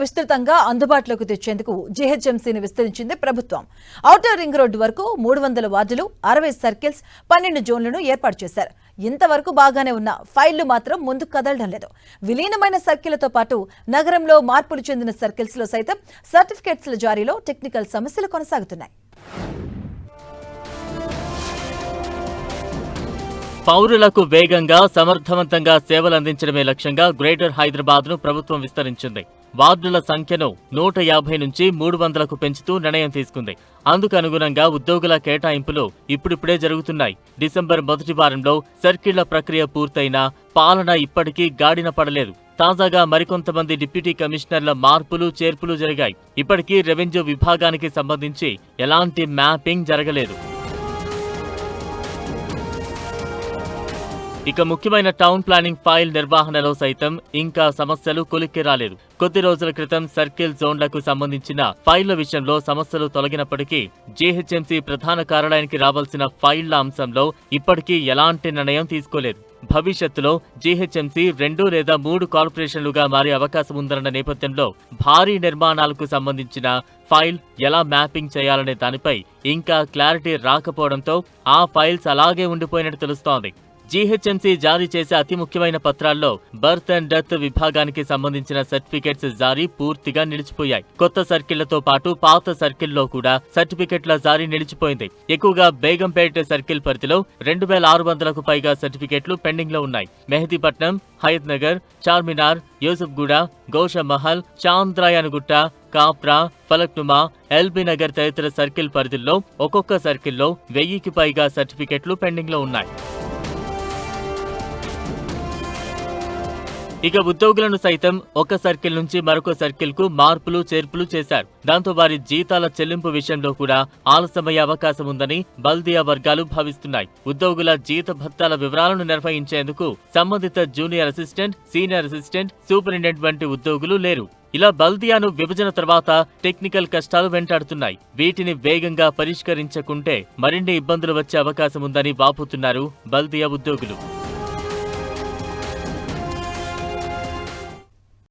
విస్తృతంగా అందుబాటులోకి తెచ్చేందుకు జీహెచ్ఎంసీని విస్తరించింది ప్రభుత్వం. ఔటర్ రింగ్ రోడ్డు వరకు 300 వార్డులు, 60 సర్కిల్స్, 12 జోన్లను ఏర్పాటు చేశారు. ఇంతవరకు బాగానే ఉన్న ఫైళ్లు మాత్రం ముందుకు కదలడం లేదు. విలీనమైన సర్కిళ్లతో పాటు నగరంలో మార్పులు చెందిన సర్కిల్స్ లో సైతం సర్టిఫికెట్స్ల జారీలో టెక్నికల్ సమస్యలు కొనసాగుతున్నాయి. పౌరులకు వేగంగా సమర్థవంతంగా సేవలందించడమే లక్ష్యంగా గ్రేటర్ హైదరాబాద్ ను ప్రభుత్వం విస్తరించింది. వార్డుల సంఖ్యను 150 నుంచి 300కు పెంచుతూ నిర్ణయం తీసుకుంది. అందుకు అనుగుణంగా ఉద్యోగుల కేటాయింపులు ఇప్పుడిప్పుడే జరుగుతున్నాయి. డిసెంబర్ మొదటి వారంలో సర్కిళ్ల ప్రక్రియ పూర్తయినా పాలన ఇప్పటికీ గాడిన పడలేదు. తాజాగా మరికొంతమంది డిప్యూటీ కమిషనర్ల మార్పులు చేర్పులు జరిగాయి. ఇప్పటికీ రెవెన్యూ విభాగానికి సంబంధించి ఎలాంటి మ్యాపింగ్ జరగలేదు. ఇక ముఖ్యమైన టౌన్ ప్లానింగ్ ఫైల్ నిర్వహణలో సైతం ఇంకా సమస్యలు కొలిక్కి రాలేదు. కొద్ది రోజుల క్రితం సర్కిల్ జోన్లకు సంబంధించిన ఫైళ్ల విషయంలో సమస్యలు తొలగినప్పటికీ జీహెచ్ఎంసీ ప్రధాన కార్యాలయానికి రావాల్సిన ఫైళ్ల అంశంలో ఇప్పటికీ ఎలాంటి నిర్ణయం తీసుకోలేదు. భవిష్యత్తులో జీహెచ్ఎంసీ 2 లేదా 3 కార్పొరేషన్లుగా మారే అవకాశం ఉందన్న నేపథ్యంలో భారీ నిర్మాణాలకు సంబంధించిన ఫైల్ ఎలా మ్యాపింగ్ చేయాలనే దానిపై ఇంకా క్లారిటీ రాకపోవడంతో ఆ ఫైల్స్ అలాగే ఉండిపోయినట్టు తెలుస్తోంది. జీహెచ్ఎంసీ జారీ చేసే అతి ముఖ్యమైన పత్రాల్లో బర్త్ అండ్ డెత్ విభాగానికి సంబంధించిన సర్టిఫికెట్స్ జారీ పూర్తిగా నిలిచిపోయాయి. కొత్త సర్కిళ్లతో పాటు పాత సర్కిల్లో కూడా సర్టిఫికెట్ల జారీ నిలిచిపోయింది. ఎక్కువగా బేగంపేట సర్కిల్ పరిధిలో 2600కు పైగా సర్టిఫికెట్లు పెండింగ్ లో ఉన్నాయి. మెహదీపట్నం, హయత్ నగర్, చార్మినార్, యూసుఫ్గూడ, గోషమహల్, చాంద్రాయనగుట్ట, కాప్రా, ఫలక్నుమా, ఎల్బీ నగర్ తదితర సర్కిల్ పరిధిలో ఒక్కొక్క సర్కిల్లో 1000కి పైగా సర్టిఫికెట్లు పెండింగ్ లో ఉన్నాయి. ఇక ఉద్యోగులను సైతం ఒక సర్కిల్ నుంచి మరొక సర్కిల్ కు మార్పులు చేర్పులు చేశారు. దాంతో వారి జీతాల చెల్లింపు విషయంలో కూడా ఆలస్యమయ్యే అవకాశం ఉందని బల్దియా వర్గాలు భావిస్తున్నాయి. ఉద్యోగుల జీత భత్తాల వివరాలను నిర్వహించేందుకు సంబంధిత junior assistant, senior assistant, superintendent వంటి ఉద్యోగులు లేరు. ఇలా బల్దియాను విభజన తర్వాత టెక్నికల్ కష్టాలు వెంటాడుతున్నాయి. వీటిని వేగంగా పరిష్కరించకుంటే మరిన్ని ఇబ్బందులు వచ్చే అవకాశం ఉందని వాపోతున్నారు బల్దియా ఉద్యోగులు.